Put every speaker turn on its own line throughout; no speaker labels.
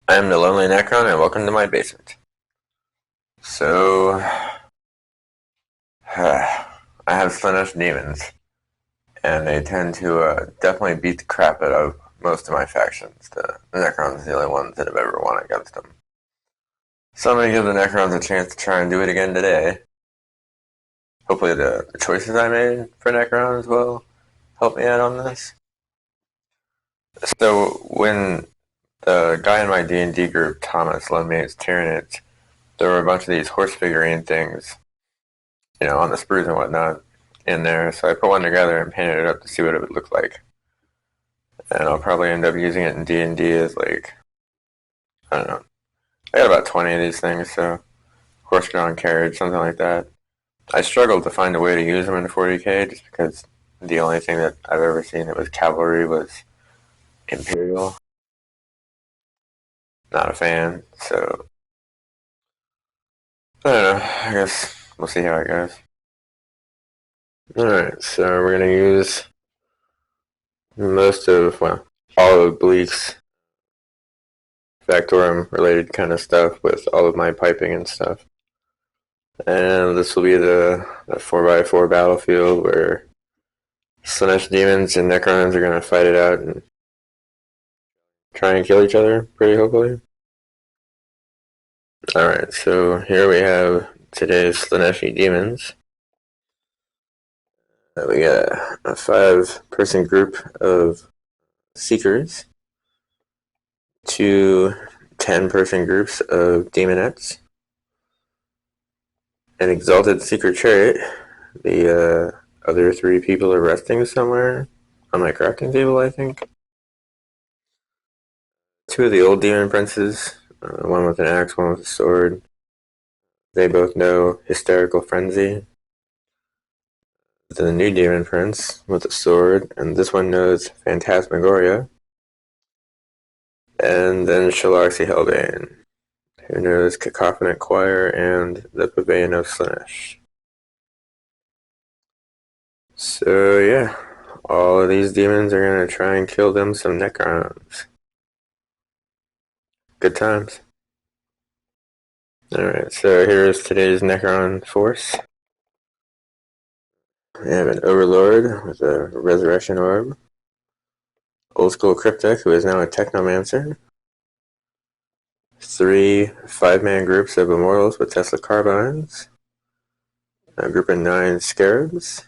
I am the Lonely Necron, and welcome to my basement. So, I have slaanesh demons, and they tend to definitely beat the crap out of most of my factions. The Necrons are the only ones that have ever won against them. So I'm going to give the Necrons a chance to try and do it again today. Hopefully the choices I made for Necrons will help me out on this. So when the guy in my D&D group, Thomas, loaned me his Tyranids, there were a bunch of these horse figurine things, on the sprues and whatnot in there. So I put one together and painted it up to see what it would look like. And I'll probably end up using it in D&D as I don't know. I got about 20 of these things, so horse-drawn carriage, something like that. I struggled to find a way to use them in 40k just because the only thing that I've ever seen that was cavalry was Imperial. Not a fan, so I don't know. I guess we'll see how it goes. Alright, so we're going to use all of Bleak's Factorum related kind of stuff with all of my piping and stuff. And this will be the 4x4 battlefield where slaanesh demons and necrons are going to fight it out and try and kill each other, pretty hopefully. Alright, so here we have today's slaaneshi demons. We got a 5-person group of seekers, 2 10-person groups of demonettes, an exalted seeker chariot. The other 3 people are resting somewhere on my crafting table, I think. 2 of the old demon princes, one with an axe, one with a sword. They both know Hysterical Frenzy. The new demon prince with a sword, and this one knows Phantasmagoria. And then Shalaxi Hellbane, who knows Cacophonic Choir and the Pavilion of Slaanesh. So yeah, all of these demons are going to try and kill them some necrons. Good times. Alright, so here's today's necron force. We have an Overlord with a Resurrection Orb. Old School Cryptic, who is now a Technomancer. 3 5-man groups of Immortals with Tesla Carbines. A group of 9 Scarabs.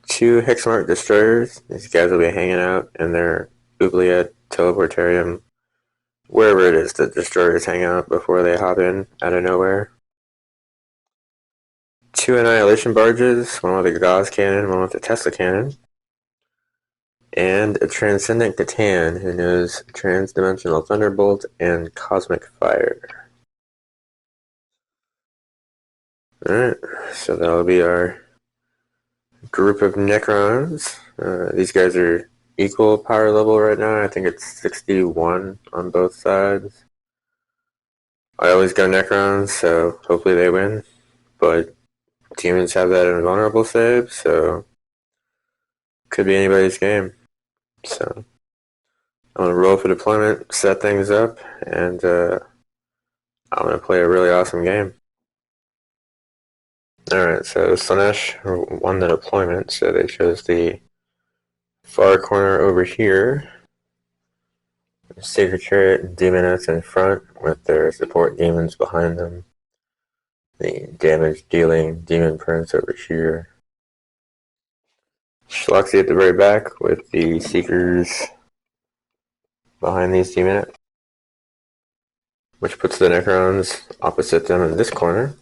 2 Hexmark Destroyers. These guys will be hanging out in their oubliette teleportarium, wherever it is that destroyers hang out before they hop in out of nowhere. 2 Annihilation Barges, one with a Gauss Cannon, one with a Tesla Cannon. And a Transcendent Catan, who knows Transdimensional Thunderbolt and Cosmic Fire. Alright, so that'll be our group of Necrons. These guys are equal power level right now. I think it's 61 on both sides. I always go Necrons, so hopefully they win. But demons have that invulnerable save, so could be anybody's game. So I'm going to roll for deployment, set things up, and I'm going to play a really awesome game. Alright, so Slaanesh won the deployment, so they chose the far corner over here. Sacred Chariot and Demonettes in front with their support demons behind them. The damage dealing Demon Prince over here. Shalaxi at the very back with the Seekers behind these Demonettes, which puts the Necrons opposite them in this corner.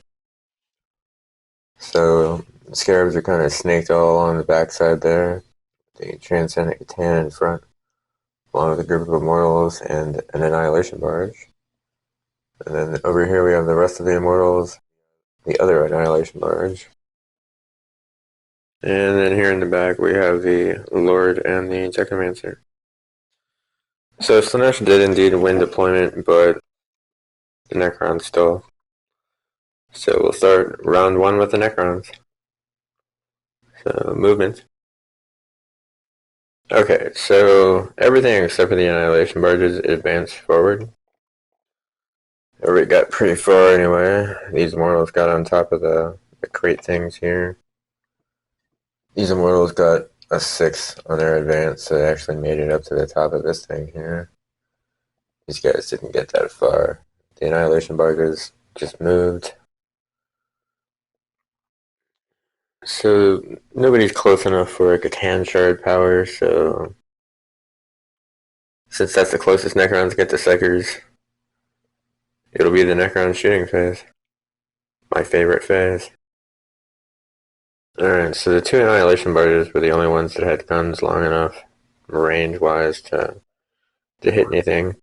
So the Scarabs are kind of snaked all along the backside there. The Transcendent Catan in front, along with a group of Immortals and an Annihilation Barge. And then over here we have the rest of the Immortals, the other Annihilation Barge. And then here in the back we have the Lord and the Technomancer. So Slaanesh did indeed win deployment, but the Necrons still. So we'll start round 1 with the Necrons. So movement. Okay, so everything except for the Annihilation Barges advanced forward. Or we got pretty far anyway. These immortals got on top of the crate things here. These immortals got a 6 on their advance, so they actually made it up to the top of this thing here. These guys didn't get that far. The annihilation barges just moved. So nobody's close enough for a Catan shard power, so since that's the closest Necrons get to Psychers, it'll be the Necron shooting phase. My favorite phase. Alright, so the 2 annihilation barges were the only ones that had guns long enough, range-wise, to hit anything.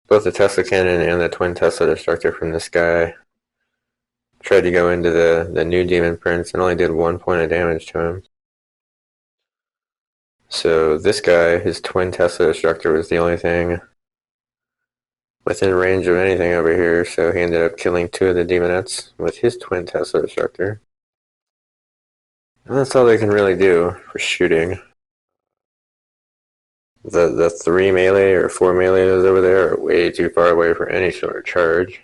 Both the Tesla cannon and the twin Tesla destructor from this guy tried to go into the new Demon Prince and only did 1 point of damage to him. So this guy, his twin Tesla destructor was the only thing within range of anything over here, so he ended up killing 2 of the demonettes with his twin Tesla destructor. And that's all they can really do for shooting. The 3 melee or 4 melees over there are way too far away for any sort of charge.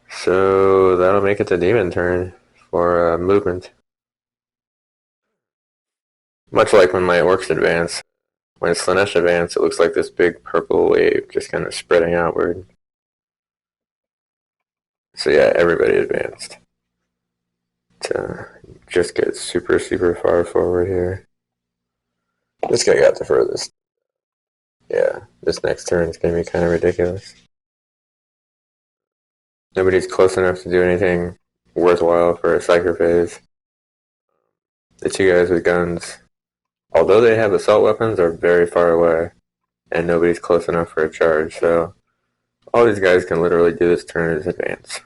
So that'll make it the demon turn for movement. Much like when my orcs advance. When slaanesh advance, it looks like this big purple wave just kind of spreading outward. So yeah, everybody advanced. To just get super, super far forward here. This guy got the furthest. Yeah, this next turn is going to be kind of ridiculous. Nobody's close enough to do anything worthwhile for a Psyker phase. The 2 guys with guns, although they have assault weapons, are very far away. And nobody's close enough for a charge, so all these guys can literally do this turn is advance.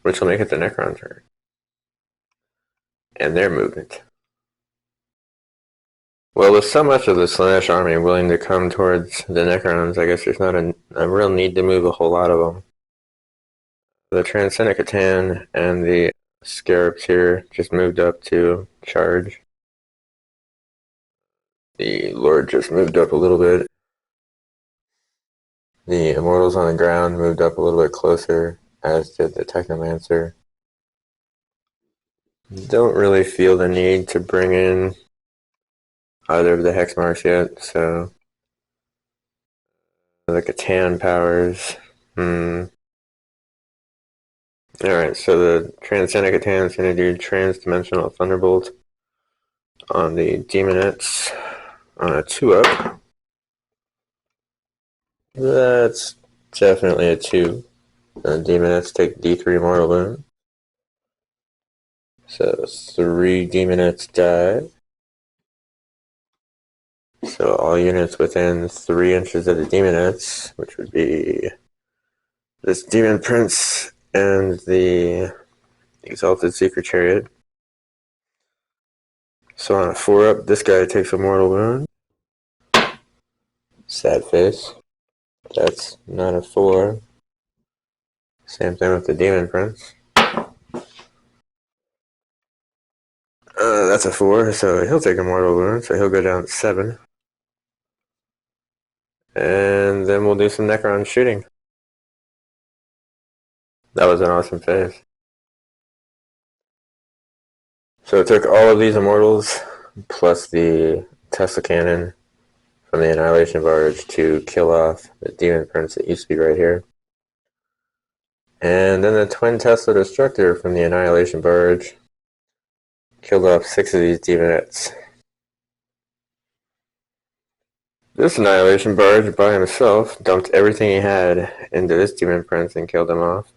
Which will make it the Necron turn. And their movement. Well, with so much of the Slaanesh army willing to come towards the Necrons, I guess there's not a real need to move a whole lot of them. The Transcendent Catan and the Scarabs here just moved up to charge. The Lord just moved up a little bit. The Immortals on the ground moved up a little bit closer, as did the Technomancer. Don't really feel the need to bring in either of the Hexmarks yet, so the Catan powers. Alright, so the Transcendent Catan is going to do Transdimensional Thunderbolt on the Demonettes on a 2-up. That's definitely a 2. The Demonettes take D3 Mortal Wound. So 3 Demonettes die. So all units within 3 inches of the Demonettes, which would be this Demon Prince and the Exalted Secret Chariot. So on a 4-up, this guy takes a mortal wound. Sad face. That's not a 4. Same thing with the Demon Prince. That's a 4, so he'll take a mortal wound, so he'll go down to 7. And then we'll do some Necron shooting. That was an awesome phase. So it took all of these Immortals, plus the Tesla Cannon from the Annihilation Barge to kill off the Demon Prince that used to be right here. And then the Twin Tesla Destructor from the Annihilation Barge killed off 6 of these Demonettes. This Annihilation Barge by himself dumped everything he had into this Demon Prince and killed him off.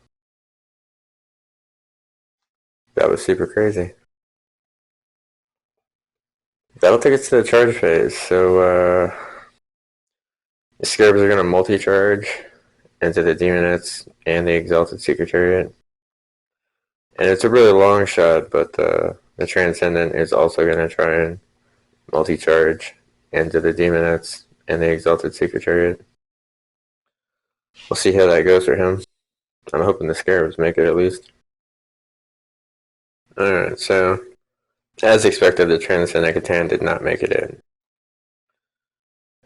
That was super crazy. That'll take us to the charge phase, so the Scarabs are going to multi-charge into the Demonettes and the Exalted Secret Chariot. And it's a really long shot, but the Transcendent is also going to try and multi-charge into the Demonettes and the Exalted Secret Chariot. We'll see how that goes for him. I'm hoping the Scarabs make it at least. Alright, so as expected, the Transcendent Catan did not make it in.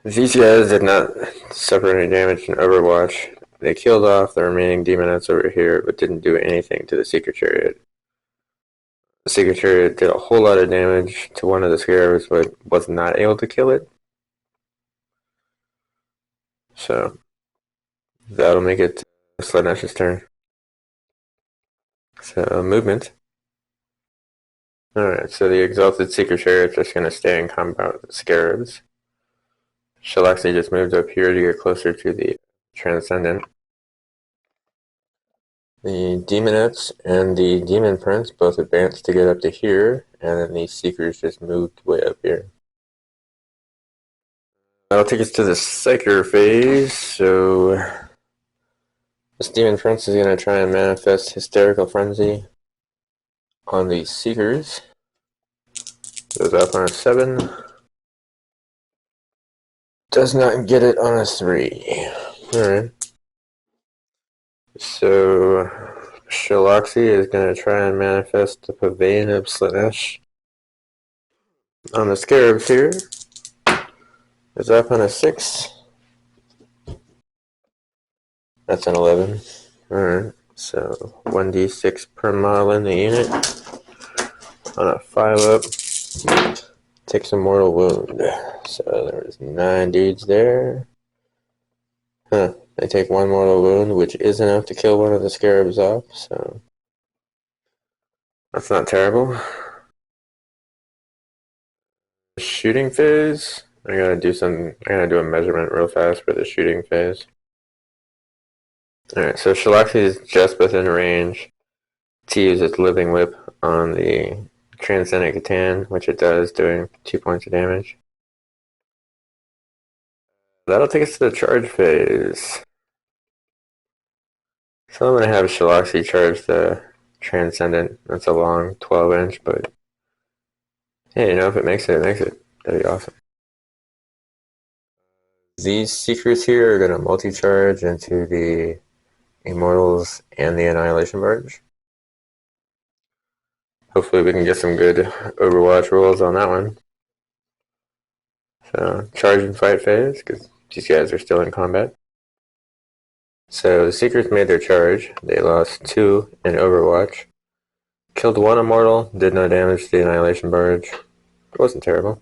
These guys did not suffer any damage in Overwatch. They killed off the remaining demonettes over here, but didn't do anything to the Secret Chariot. The Secret Chariot did a whole lot of damage to one of the scarabs, but was not able to kill it. So that'll make it Slaanesh's turn. So movement. Alright, so the Exalted Secret Chariot's just going to stay in combat with the scarabs. Shalaxi just moved up here to get closer to the Transcendent. The Demonettes and the Demon Prince both advanced to get up to here, and then the Seekers just moved way up here. That'll take us to the Psyker phase, so this Demon Prince is going to try and manifest Hysterical Frenzy on the Seekers. Goes up on a 7. Does not get it on a 3. Alright. So Shalaxi is going to try and manifest the Pavane of Slaanesh on the Scarabs here. Is up on a 6. That's an 11. Alright, so 1d6 per model in the unit. On a 5 up, takes a mortal wound. So there's 9 dudes there. They take 1 mortal wound, which is enough to kill one of the scarabs off, so that's not terrible. Shooting phase. I gotta do a measurement real fast for the shooting phase. Alright, so Shalaxi is just within range to use its Living Whip on the Transcendent Catan, which it does, doing 2 points of damage. That'll take us to the charge phase. So I'm going to have Shalaxi charge the Transcendent. That's a long 12-inch, but hey, you know, if it makes it, it makes it. That'd be awesome. These Seekers here are going to multi-charge into the Immortals and the Annihilation Barge. Hopefully we can get some good Overwatch rolls on that one. So, charge and fight phase, because these guys are still in combat. So, the Seekers made their charge. They lost 2 in Overwatch. Killed 1 Immortal, did no damage to the Annihilation Barge. It wasn't terrible.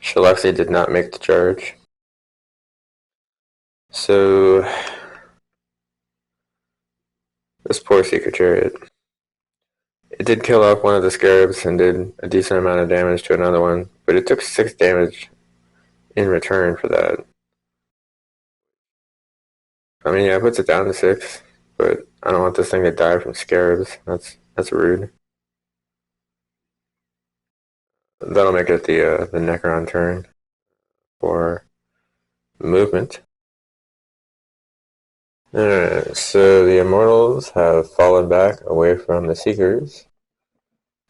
Shalaxi did not make the charge. So, this poor Secret Chariot. It did kill off one of the scarabs and did a decent amount of damage to another one, but it took 6 damage in return for that. I mean, yeah, it puts it down to 6, but I don't want this thing to die from scarabs. That's rude. That'll make it the Necron turn for movement. Alright, so the Immortals have fallen back away from the Seekers.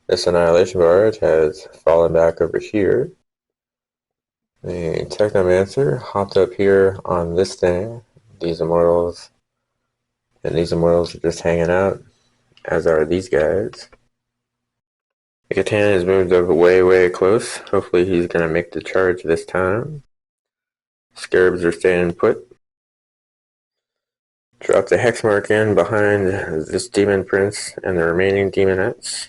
This Annihilation Barge has fallen back over here. The Technomancer hopped up here on this thing. These Immortals. And these Immortals are just hanging out, as are these guys. The Catan has moved up way close. Hopefully he's going to make the charge this time. Scarabs are staying put. Drop the hex mark in behind this Demon Prince and the remaining Demonettes.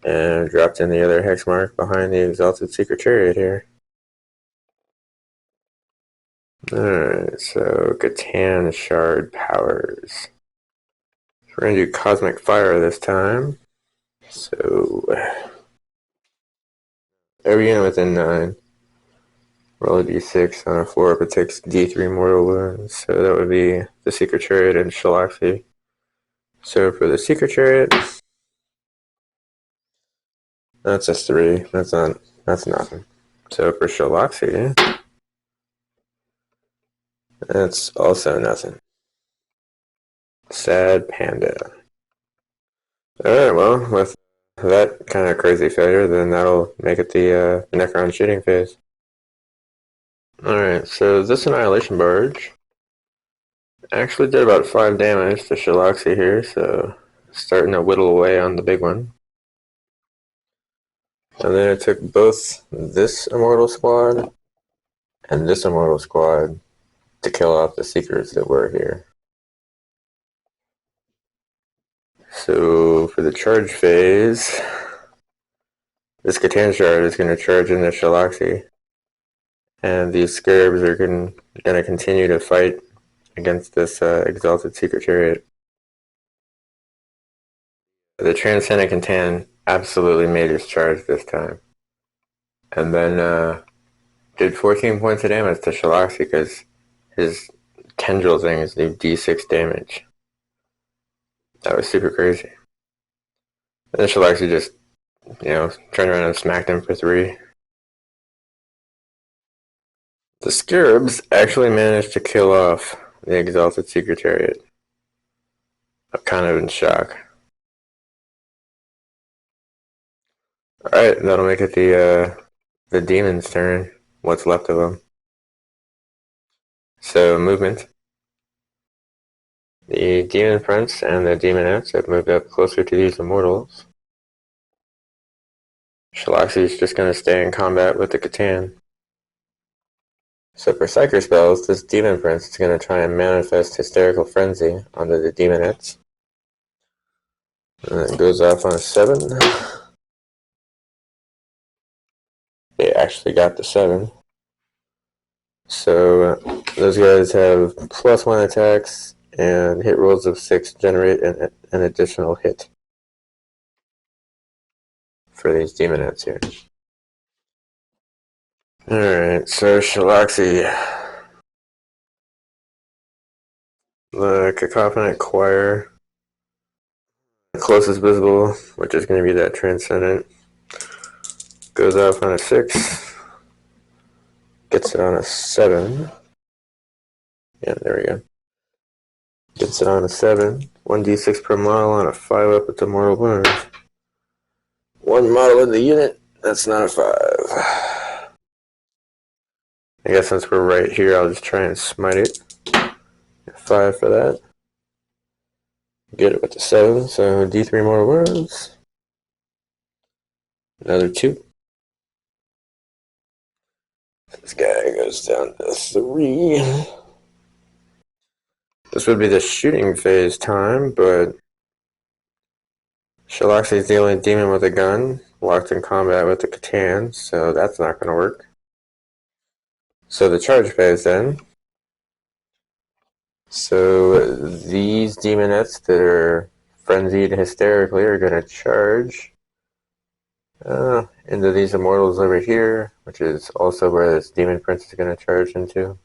And dropped in the other hex mark behind the Exalted Secret Chariot here. Alright, so Catan Shard powers. We're going to do Cosmic Fire this time. So, every unit within 9. Roll a d6 on a 4 if it takes d3 mortal wounds. So that would be the Secret Chariot and Shalaxi. So for the Secret Chariot, that's a 3. That's nothing. So for Shalaxi, that's also nothing. Sad panda. Alright, well, with that kind of crazy failure, then that'll make it the Necron shooting phase. Alright, so this Annihilation Barge actually did about 5 damage to Shalaxi here, so starting to whittle away on the big one. And then it took both this Immortal Squad and this Immortal Squad to kill off the Seekers that were here. So for the charge phase, this Catan Shard is going to charge into Shalaxi, and these Scarabs are going to continue to fight against this Exalted Secretariat. The Transcendent Catan absolutely made his charge this time, and then did 14 points of damage to Shalaxi because his tendril things do d6 damage. That was super crazy. And then Shalaxi just, turned around and smacked him for 3. The Scarabs actually managed to kill off the Exalted Secretariat. I'm kind of in shock. Alright, that'll make it the Demon's turn. What's left of them. So, movement. The Demon Prince and the Demonettes have moved up closer to these Immortals. Shalaxi is just going to stay in combat with the Catan. So for Psyker spells, this Demon Prince is going to try and manifest Hysterical Frenzy onto the Demonettes. And it goes off on a 7. They actually got the 7. So those guys have +1 attacks, and hit rolls of 6 generate an additional hit for these Demonettes here. Alright, so Shalaxi. The Cacophonic Choir. The closest visible, which is going to be that Transcendent, goes off on a 6. Gets it on a 7. Yeah, there we go. Gets it on a 7. 1d6 per model on a 5 up with the mortal wounds. 1 model in the unit, that's not a 5. I guess since we're right here, I'll just try and smite it. 5 for that. Get it with the 7, so d3 more wounds. Another 2. This guy goes down to 3. This would be the shooting phase time, but Shalaxi is the only demon with a gun, locked in combat with the Catan, so that's not going to work. So the charge phase then. So these demonettes that are frenzied hysterically are going to charge into these immortals over here, which is also where this Demon Prince is going to charge into.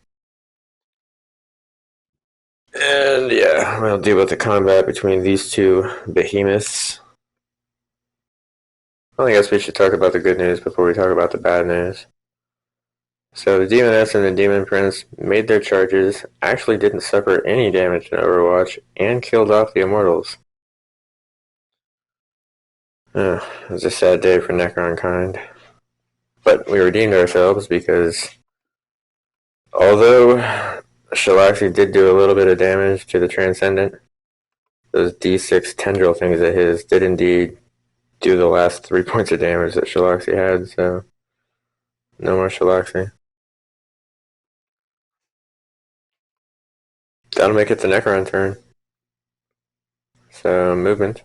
And yeah, we'll deal with the combat between these two behemoths. Well, I guess we should talk about the good news before we talk about the bad news. So the Demoness and the Demon Prince made their charges, actually didn't suffer any damage in Overwatch, and killed off the Immortals. It was a sad day for Necron kind. But we redeemed ourselves because although Shalaxi did do a little bit of damage to the Transcendent, those D6 tendril things of his did indeed do the last 3 points of damage that Shalaxi had, so no more Shalaxi. That'll make it the Necron turn. So, movement.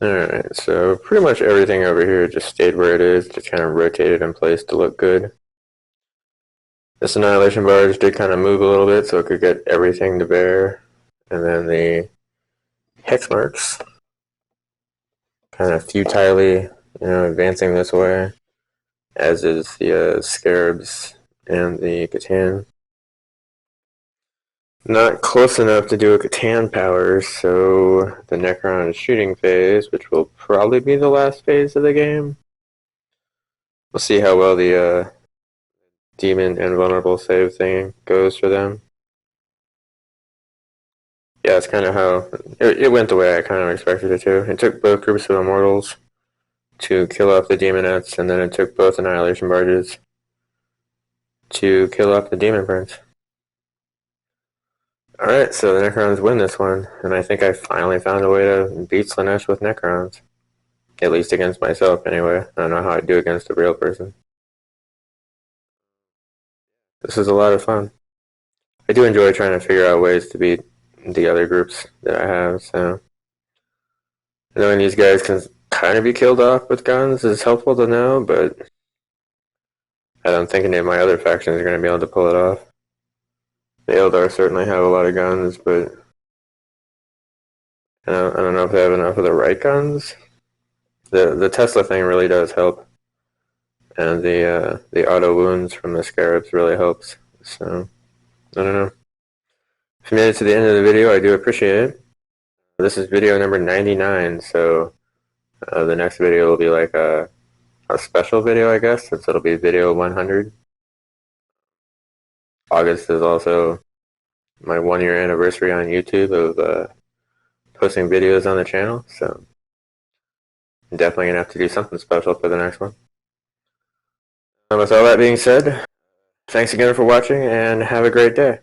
Alright, so pretty much everything over here just stayed where it is, just kind of rotated in place to look good. This Annihilation Barge did kind of move a little bit so it could get everything to bear. And then the Hex Marks kind of futilely, advancing this way, as is the Scarabs and the Catan. Not close enough to do a Catan power, so the Necron shooting phase, which will probably be the last phase of the game. We'll see how well the Demon Invulnerable save thing goes for them. Yeah, it's kind of how it went the way I kind of expected it to. It took both groups of Immortals to kill off the Demonettes, and then it took both Annihilation Barges to kill off the Demon Prince. Alright, so the Necrons win this one, and I think I finally found a way to beat Slaanesh with Necrons. At least against myself, anyway. I don't know how I'd do against a real person. This is a lot of fun. I do enjoy trying to figure out ways to beat the other groups that I have, so knowing these guys can kind of be killed off with guns is helpful to know, but I don't think any of my other factions are going to be able to pull it off. The Eldar certainly have a lot of guns, but I don't know if they have enough of the right guns. The Tesla thing really does help, and the auto wounds from the scarabs really helps. So I don't know. If you made it to the end of the video, I do appreciate it. This is video number 99, so the next video will be like a special video, I guess, since it'll be video 100. August is also my 1-year anniversary on YouTube of posting videos on the channel, so I'm definitely going to have to do something special for the next one. And with all that being said, thanks again for watching, and have a great day.